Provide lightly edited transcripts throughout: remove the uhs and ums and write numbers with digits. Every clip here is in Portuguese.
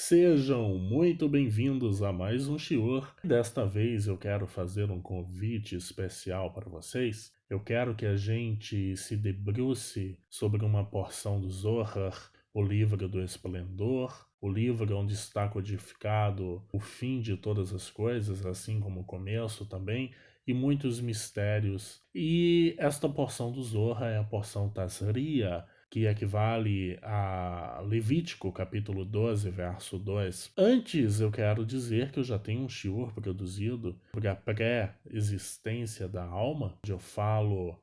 Sejam muito bem-vindos a mais um Shiur. Desta vez eu quero fazer um convite especial para vocês. Eu quero que a gente se debruce sobre uma porção do Zohar, o livro do Esplendor, o livro onde está codificado o fim de todas as coisas, assim como o começo também, e muitos mistérios. E esta porção do Zohar é a porção Tazria, que equivale a Levítico, capítulo 12, verso 2. Antes, eu quero dizer que eu já tenho um shiur produzido sobre a pré-existência da alma, onde eu falo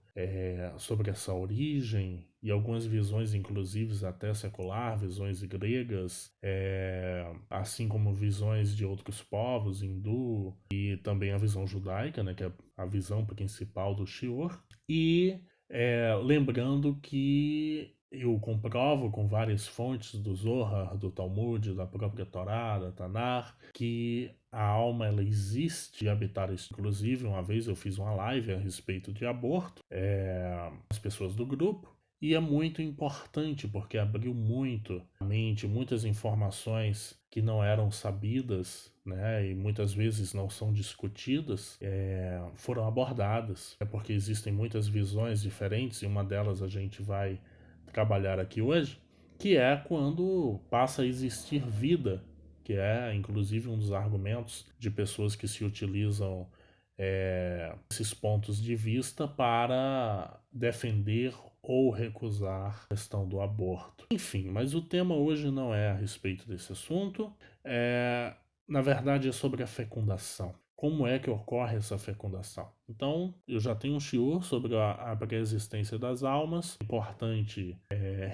sobre essa origem e algumas visões, inclusive até secular, visões gregas, assim como visões de outros povos, hindu, e também a visão judaica, né, que é a visão principal do shiur. E lembrando que eu comprovo com várias fontes do Zohar, do Talmud, da própria Torá, da Tanar, que a alma ela existe e habitar isso. Inclusive, uma vez eu fiz uma live a respeito de aborto, as pessoas do grupo, e é muito importante porque abriu muito a mente, muitas informações que não eram sabidas, né, e muitas vezes não são discutidas, foram abordadas. É porque existem muitas visões diferentes e uma delas a gente vai trabalhar aqui hoje, que é quando passa a existir vida, que é inclusive um dos argumentos de pessoas que se utilizam esses pontos de vista para defender ou recusar a questão do aborto. Enfim, mas o tema hoje não é a respeito desse assunto, na verdade é sobre a fecundação. Como é que ocorre essa fecundação? Então, eu já tenho um shiur sobre a pré-existência das almas. É importante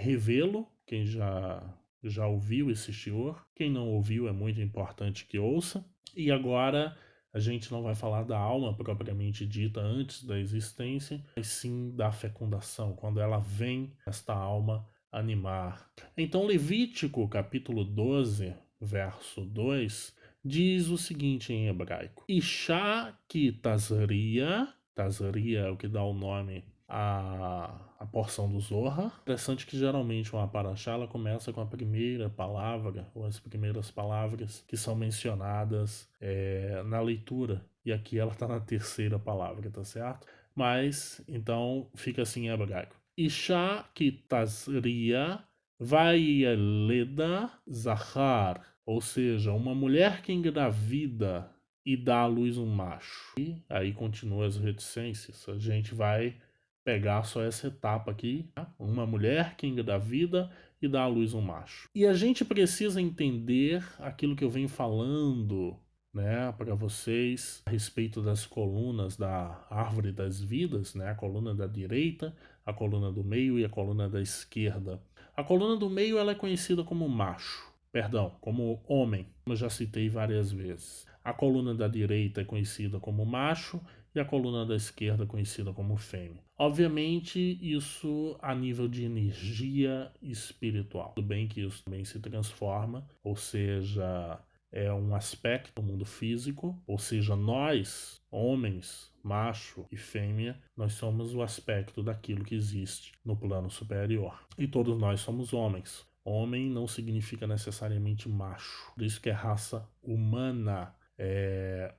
revê-lo, quem já ouviu esse shiur. Quem não ouviu é muito importante que ouça. E agora a gente não vai falar da alma propriamente dita antes da existência, mas sim da fecundação, quando ela vem, esta alma, animar. Então, Levítico, capítulo 12, verso 2, diz o seguinte em hebraico: Isha ki tazria, tazria é o que dá o nome a porção do Zohar. Interessante que geralmente uma paraxá ela começa com a primeira palavra, ou as primeiras palavras que são mencionadas na leitura. E aqui ela está na terceira palavra, tá certo? Mas, então, fica assim em hebraico. Isha ki tazria Vaieleda Zahar, ou seja, uma mulher que engravida e dá à luz um macho. E aí continua as reticências. A gente vai pegar só essa etapa aqui, tá? Uma mulher que engravida e dá à luz um macho. E a gente precisa entender aquilo que eu venho falando, né, para vocês a respeito das colunas da árvore das vidas, né, a coluna da direita, a coluna do meio e a coluna da esquerda. A coluna do meio ela é conhecida como macho, perdão, como homem, como eu já citei várias vezes. A coluna da direita é conhecida como macho e a coluna da esquerda é conhecida como fêmea. Obviamente, isso a nível de energia espiritual. Tudo bem que isso também se transforma, ou seja, é um aspecto do mundo físico, ou seja, nós, homens, macho e fêmea, nós somos o aspecto daquilo que existe no plano superior. E todos nós somos homens. Homem não significa necessariamente macho. Por isso que é raça humana.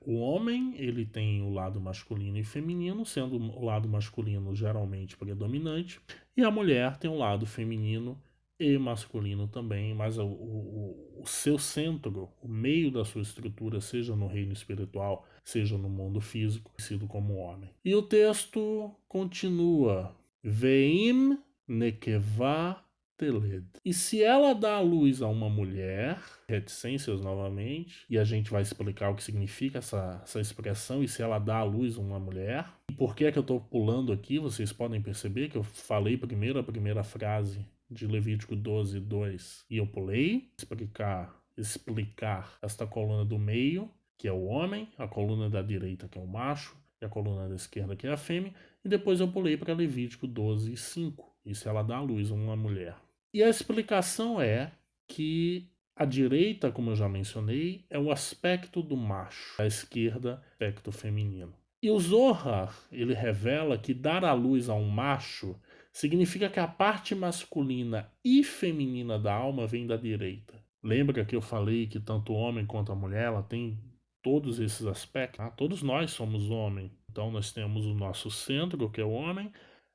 O homem ele tem o lado masculino e feminino, sendo o lado masculino geralmente predominante, e a mulher tem o lado feminino e masculino também, mas o seu centro, o meio da sua estrutura, seja no reino espiritual, seja no mundo físico, conhecido como homem. E o texto continua: Veim nekevá teled. E se ela dá à luz a uma mulher, reticências novamente, e a gente vai explicar o que significa essa expressão, e se ela dá à luz a uma mulher. E por que é que eu estou pulando aqui? Vocês podem perceber que eu falei primeiro a primeira frase de Levítico 12, 2, e eu pulei explicar esta coluna do meio, que é o homem, a coluna da direita, que é o macho, e a coluna da esquerda, que é a fêmea, e depois eu pulei para Levítico 12, 5, e se ela dá à luz a uma mulher. E a explicação é que a direita, como eu já mencionei, é o aspecto do macho, a esquerda, aspecto feminino. E o Zohar, ele revela que dar à luz a um macho significa que a parte masculina e feminina da alma vem da direita. Lembra que eu falei que tanto o homem quanto a mulher, ela tem todos esses aspectos? Tá? Todos nós somos homem. Então nós temos o nosso centro, que é o homem,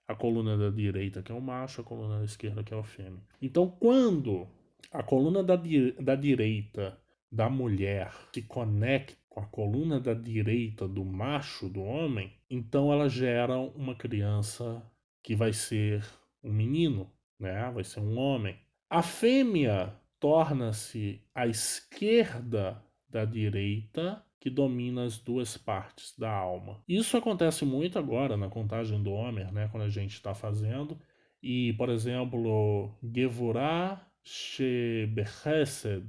a coluna da direita, que é o macho, a coluna da esquerda, que é o fêmea. Então quando a coluna da direita da mulher se conecta com a coluna da direita do macho, do homem, então ela gera uma criança que vai ser um menino, né? Vai ser um homem. A fêmea torna-se à esquerda da direita, que domina as duas partes da alma. Isso acontece muito agora na contagem do Homer, né, quando a gente está fazendo. E, por exemplo, Gevurah Shebechesed,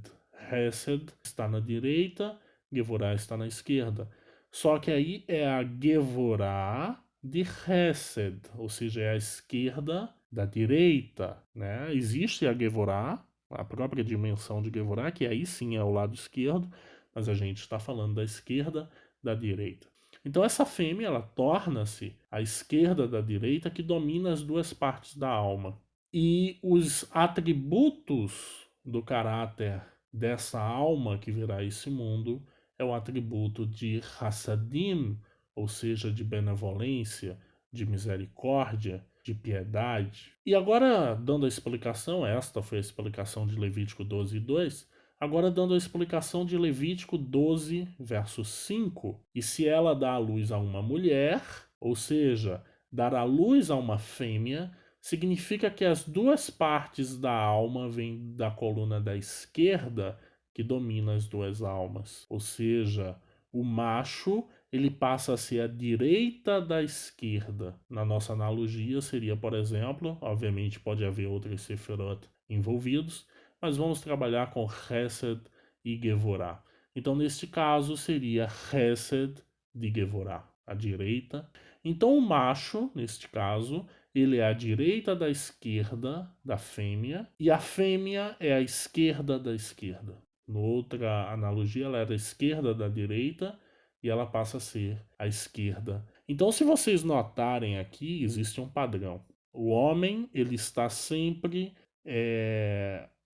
Hesed está na direita, Gevurah está na esquerda. Só que aí é a Gevurah de Hesed, ou seja, é a esquerda da direita, né? Existe a Gevurah, a própria dimensão de Gevurah, que aí sim é o lado esquerdo, mas a gente está falando da esquerda da direita. Então essa fêmea ela torna-se a esquerda da direita que domina as duas partes da alma. E os atributos do caráter dessa alma que virá esse mundo é o atributo de Hassadim, ou seja, de benevolência, de misericórdia, de piedade. E agora, dando a explicação, esta foi a explicação de Levítico 12:2, agora dando a explicação de Levítico 12, verso 5. E se ela dá à luz a uma mulher, ou seja, dar à luz a uma fêmea, significa que as duas partes da alma vêm da coluna da esquerda, que domina as duas almas. Ou seja, o macho ele passa a ser a direita da esquerda. Na nossa analogia seria, por exemplo, obviamente pode haver outros sefirot envolvidos, mas vamos trabalhar com Hesed e Gevorah. Então, neste caso, seria Hesed de Gevorah, a direita. Então, o macho, neste caso, ele é a direita da esquerda da fêmea, e a fêmea é a esquerda da esquerda. Noutra analogia, ela era a esquerda da direita e ela passa a ser a esquerda. Então, se vocês notarem aqui, existe um padrão. O homem ele está sempre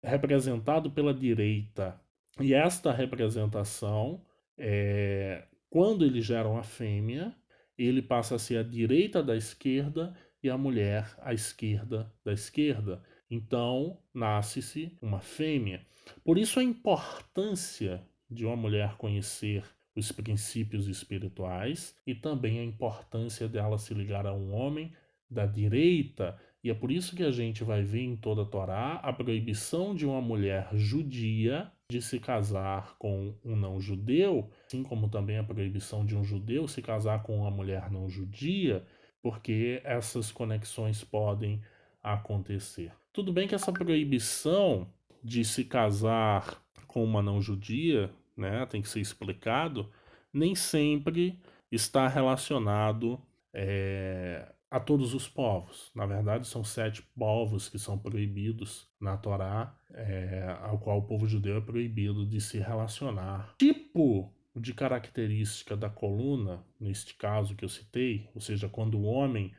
representado pela direita. E esta representação, quando eles geram a fêmea, ele passa a ser a direita da esquerda e a mulher a esquerda da esquerda. Então, nasce-se uma fêmea. Por isso a importância de uma mulher conhecer os princípios espirituais e também a importância dela se ligar a um homem da direita. E é por isso que a gente vai ver em toda a Torá a proibição de uma mulher judia de se casar com um não-judeu, assim como também a proibição de um judeu se casar com uma mulher não judia, porque essas conexões podem acontecer. Tudo bem que essa proibição de se casar com uma não judia, né, tem que ser explicado, nem sempre está relacionado a todos os povos. Na verdade, são 7 povos que são proibidos na Torá, ao qual o povo judeu é proibido de se relacionar. Tipo de característica da coluna, neste caso que eu citei, ou seja, quando o homem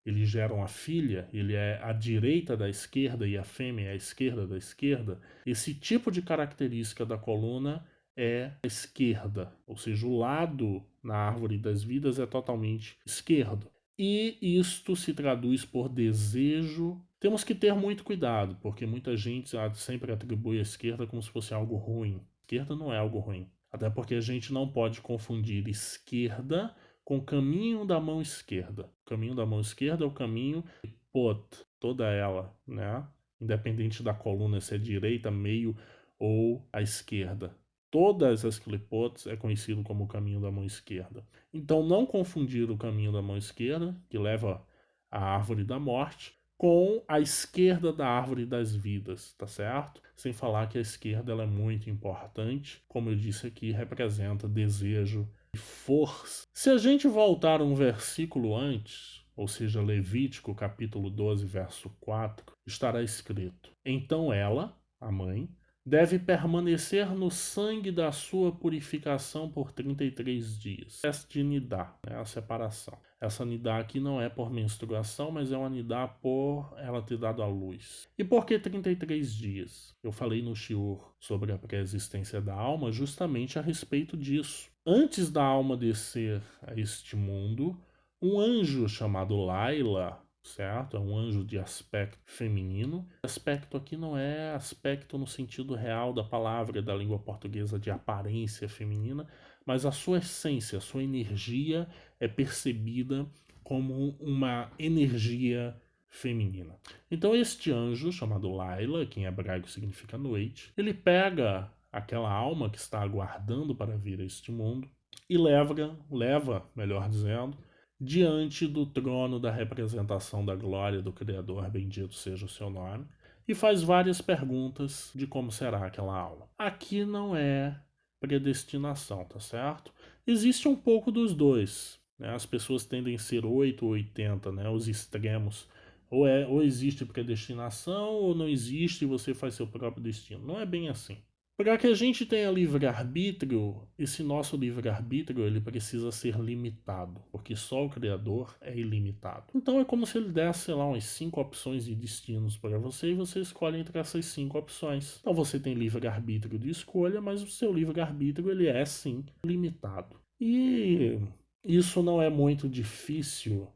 ele gera uma filha, ele é à direita da esquerda e a fêmea é à esquerda da esquerda, esse tipo de característica da coluna é a esquerda, ou seja, o lado na árvore das vidas é totalmente esquerdo. E isto se traduz por desejo. Temos que ter muito cuidado, porque muita gente sempre atribui a esquerda como se fosse algo ruim. Esquerda não é algo ruim. Até porque a gente não pode confundir esquerda com o caminho da mão esquerda. O caminho da mão esquerda é o caminho pot, toda ela, né? Independente da coluna se é direita, meio ou à esquerda. Todas as clipotes é conhecido como o caminho da mão esquerda. Então não confundir o caminho da mão esquerda, que leva à árvore da morte, com a esquerda da árvore das vidas, tá certo? Sem falar que a esquerda ela é muito importante, como eu disse aqui, representa desejo e força. Se a gente voltar um versículo antes, ou seja, Levítico capítulo 12, verso 4, estará escrito: Então ela, a mãe, deve permanecer no sangue da sua purificação por 33 dias. Teste de Nidá, né, a separação. Essa Nidá aqui não é por menstruação, mas é uma Nidá por ela ter dado à luz. E por que 33 dias? Eu falei no Shiur sobre a pré-existência da alma justamente a respeito disso. Antes da alma descer a este mundo, um anjo chamado Laila, certo? É um anjo de aspecto feminino. Aspecto aqui não é aspecto no sentido real da palavra da língua portuguesa de aparência feminina, mas a sua essência, a sua energia é percebida como uma energia feminina. Então este anjo, chamado Laila, que em hebraico significa noite, ele pega aquela alma que está aguardando para vir a este mundo e leva, melhor dizendo, diante do trono da representação da glória do Criador, bendito seja o seu nome, e faz várias perguntas de como será aquela alma. Aqui não é predestinação, tá certo? Existe um pouco dos dois, né? As pessoas tendem a ser 8 ou 80, né? Os extremos. Ou existe predestinação ou não existe e você faz seu próprio destino. Não é bem assim. Para que a gente tenha livre-arbítrio, esse nosso livre-arbítrio ele precisa ser limitado, porque só o Criador é ilimitado. Então é como se ele desse, sei lá, umas 5 opções de destinos para você e você escolhe entre essas 5 opções. Então você tem livre-arbítrio de escolha, mas o seu livre-arbítrio ele é sim limitado. E isso não é muito difícil,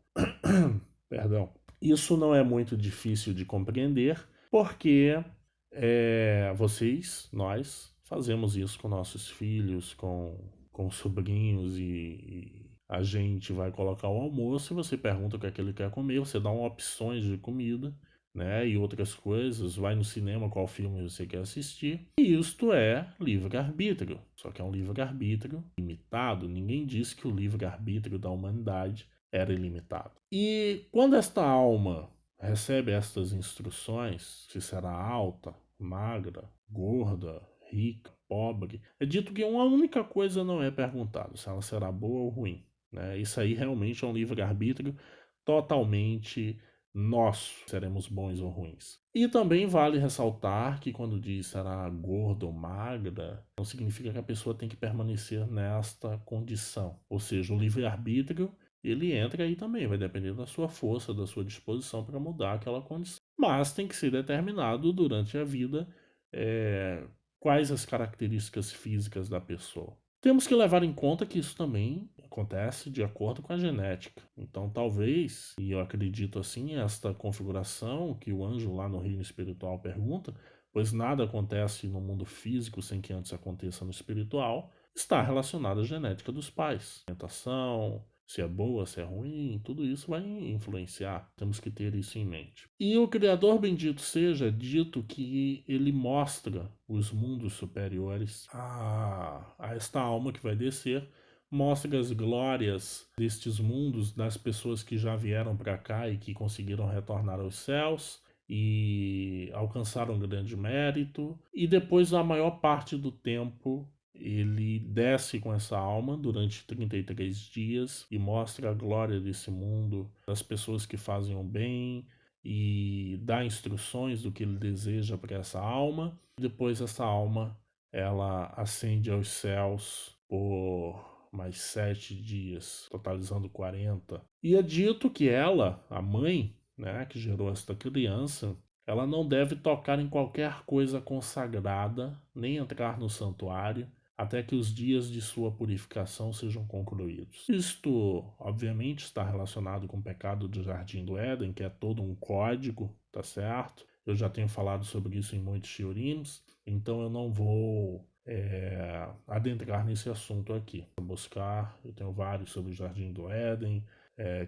perdão, isso não é muito difícil de compreender, porque nós, fazemos isso com nossos filhos, com sobrinhos e a gente vai colocar o almoço e você pergunta o que é que ele quer comer, você dá opções de comida, né, e outras coisas, vai no cinema qual filme você quer assistir. E isto é livre-arbítrio, só que é um livre-arbítrio limitado. Ninguém disse que o livre-arbítrio da humanidade era ilimitado. E quando esta alma recebe estas instruções, se será alta, magra, gorda, rica, pobre, é dito que uma única coisa não é perguntada, se ela será boa ou ruim. Né? Isso aí realmente é um livre-arbítrio totalmente nosso, seremos bons ou ruins. E também vale ressaltar que quando diz será gorda ou magra, não significa que a pessoa tem que permanecer nesta condição. Ou seja, o livre-arbítrio ele entra aí também, vai depender da sua força, da sua disposição para mudar aquela condição. Mas tem que ser determinado durante a vida quais as características físicas da pessoa. Temos que levar em conta que isso também acontece de acordo com a genética. Então, talvez, e eu acredito assim, esta configuração que o anjo lá no reino espiritual pergunta, pois nada acontece no mundo físico sem que antes aconteça no espiritual, está relacionada à genética dos pais. Alimentação, se é boa, se é ruim, tudo isso vai influenciar. Temos que ter isso em mente. E o Criador bendito seja dito que ele mostra os mundos superiores a esta alma que vai descer, mostra as glórias destes mundos, das pessoas que já vieram para cá e que conseguiram retornar aos céus e alcançaram grande mérito, e depois a maior parte do tempo ele desce com essa alma durante 33 dias e mostra a glória desse mundo, das pessoas que fazem o bem e dá instruções do que ele deseja para essa alma. Depois essa alma ela ascende aos céus por mais 7 dias, totalizando 40. E é dito que ela, a mãe, né, que gerou esta criança, ela não deve tocar em qualquer coisa consagrada, nem entrar no santuário, até que os dias de sua purificação sejam concluídos. Isto, obviamente, está relacionado com o pecado do Jardim do Éden, que é todo um código, tá certo? Eu já tenho falado sobre isso em muitos shiurims, então eu não vou adentrar nesse assunto aqui. Vou buscar, eu tenho vários sobre o Jardim do Éden,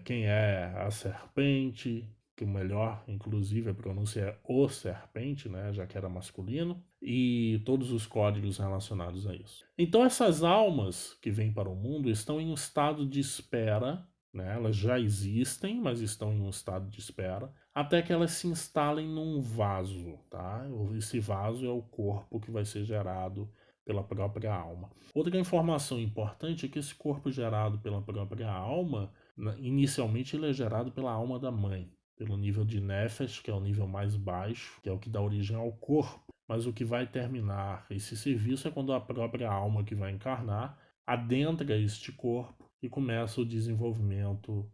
quem é a serpente, que o melhor, inclusive, a pronúncia é o serpente, né, já que era masculino, e todos os códigos relacionados a isso. Então essas almas que vêm para o mundo estão em um estado de espera, né, elas já existem, mas estão em um estado de espera, até que elas se instalem num vaso, tá? Esse vaso é o corpo que vai ser gerado pela própria alma. Outra informação importante é que esse corpo gerado pela própria alma, inicialmente ele é gerado pela alma da mãe, pelo nível de Nefesh, que é o nível mais baixo, que é o que dá origem ao corpo. mas o que vai terminar esse serviço é quando a própria alma que vai encarnar adentra este corpo e começa o desenvolvimento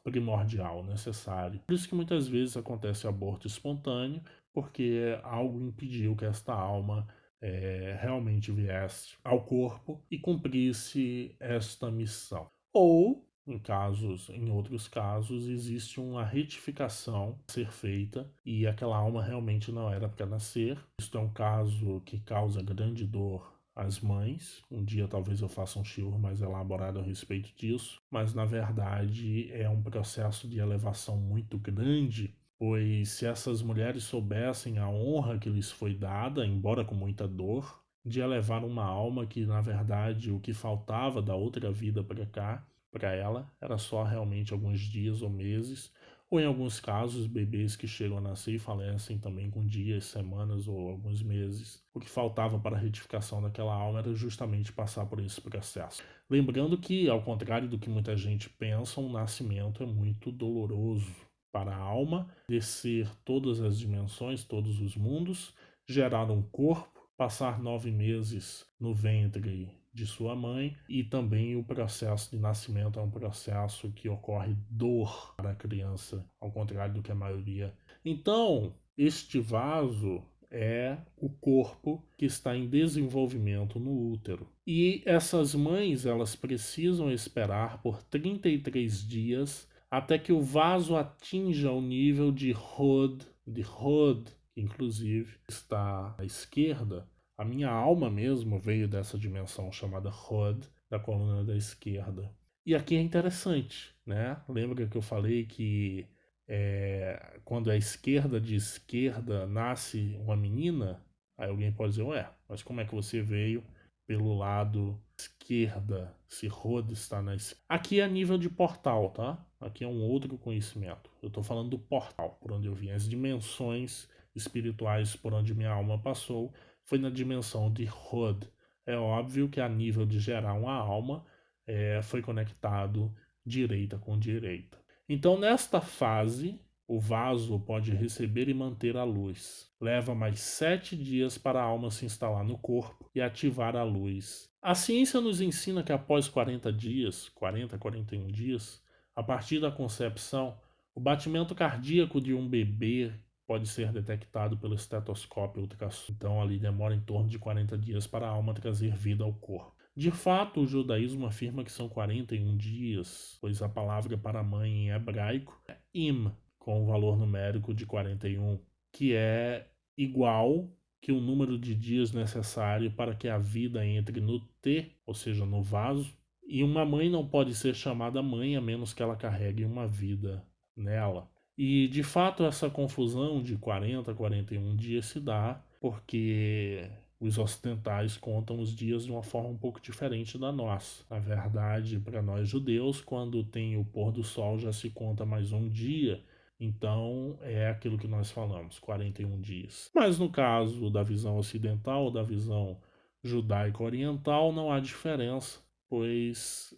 primordial necessário. Por isso que muitas vezes acontece aborto espontâneo, porque algo impediu que esta alma realmente viesse ao corpo e cumprisse esta missão. Ou, em outros casos, existe uma retificação a ser feita e aquela alma realmente não era para nascer. Isto é um caso que causa grande dor às mães. Um dia talvez eu faça um shiur mais elaborado a respeito disso, mas na verdade é um processo de elevação muito grande, pois se essas mulheres soubessem a honra que lhes foi dada, embora com muita dor, de elevar uma alma que na verdade o que faltava da outra vida para cá, para ela, era só realmente alguns dias ou meses, ou em alguns casos, bebês que chegam a nascer e falecem também com dias, semanas ou alguns meses. O que faltava para a retificação daquela alma era justamente passar por esse processo. Lembrando que, ao contrário do que muita gente pensa, um nascimento é muito doloroso para a alma, descer todas as dimensões, todos os mundos, gerar um corpo, passar 9 meses no ventre de sua mãe, e também o processo de nascimento é um processo que ocorre dor para a criança, ao contrário do que a maioria. Então, este vaso é o corpo que está em desenvolvimento no útero. E essas mães, elas precisam esperar por 33 dias até que o vaso atinja o nível de Hod, que inclusive está à esquerda. A minha alma mesmo veio dessa dimensão chamada Hod, da coluna da esquerda. E aqui é interessante, né? Lembra que eu falei que quando a esquerda de esquerda nasce uma menina? Aí alguém pode dizer, ué, mas como é que você veio pelo lado esquerda, se Hod está na esquerda? Aqui é nível de portal, tá? Aqui é um outro conhecimento. Eu estou falando do portal, por onde eu vim. As dimensões espirituais por onde minha alma passou foi na dimensão de Hod. É óbvio que a nível de gerar uma alma, foi conectado direita com direita. Então, nesta fase, o vaso pode receber e manter a luz. Leva mais 7 dias para a alma se instalar no corpo e ativar a luz. A ciência nos ensina que após 40 dias, 40 a 41 dias, a partir da concepção, o batimento cardíaco de um bebê pode ser detectado pelo estetoscópio ultrassom. Então, ali demora em torno de 40 dias para a alma trazer vida ao corpo. De fato, o judaísmo afirma que são 41 dias, pois a palavra para mãe em hebraico é im, com o valor numérico de 41, que é igual que o número de dias necessário para que a vida entre no T, ou seja, no vaso, e uma mãe não pode ser chamada mãe a menos que ela carregue uma vida nela. E de fato essa confusão de 40 a 41 dias se dá porque os ocidentais contam os dias de uma forma um pouco diferente da nossa. Na verdade, para nós judeus, quando tem o pôr do sol já se conta mais um dia. Então é aquilo que nós falamos, 41 dias. Mas no caso da visão ocidental ou da visão judaico-oriental, não há diferença, pois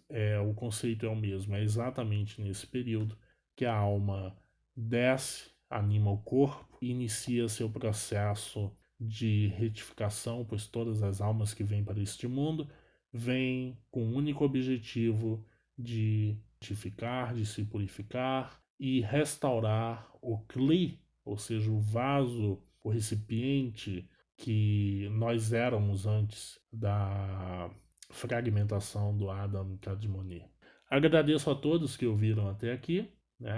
o conceito é o mesmo. É exatamente nesse período que a alma desce, anima o corpo e inicia seu processo de retificação, pois todas as almas que vêm para este mundo vêm com o único objetivo de retificar, de se purificar e restaurar o Kli, ou seja, o vaso, o recipiente que nós éramos antes da fragmentação do Adam Kadmoni. Agradeço a todos que ouviram até aqui.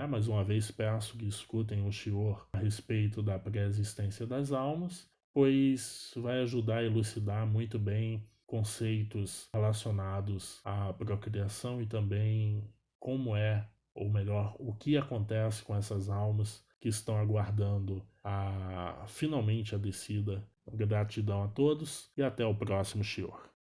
Mais uma vez peço que escutem o shiur a respeito da pré-existência das almas, pois vai ajudar a elucidar muito bem conceitos relacionados à procriação e também como ou melhor, o que acontece com essas almas que estão aguardando finalmente a descida. Gratidão a todos e até o próximo shiur.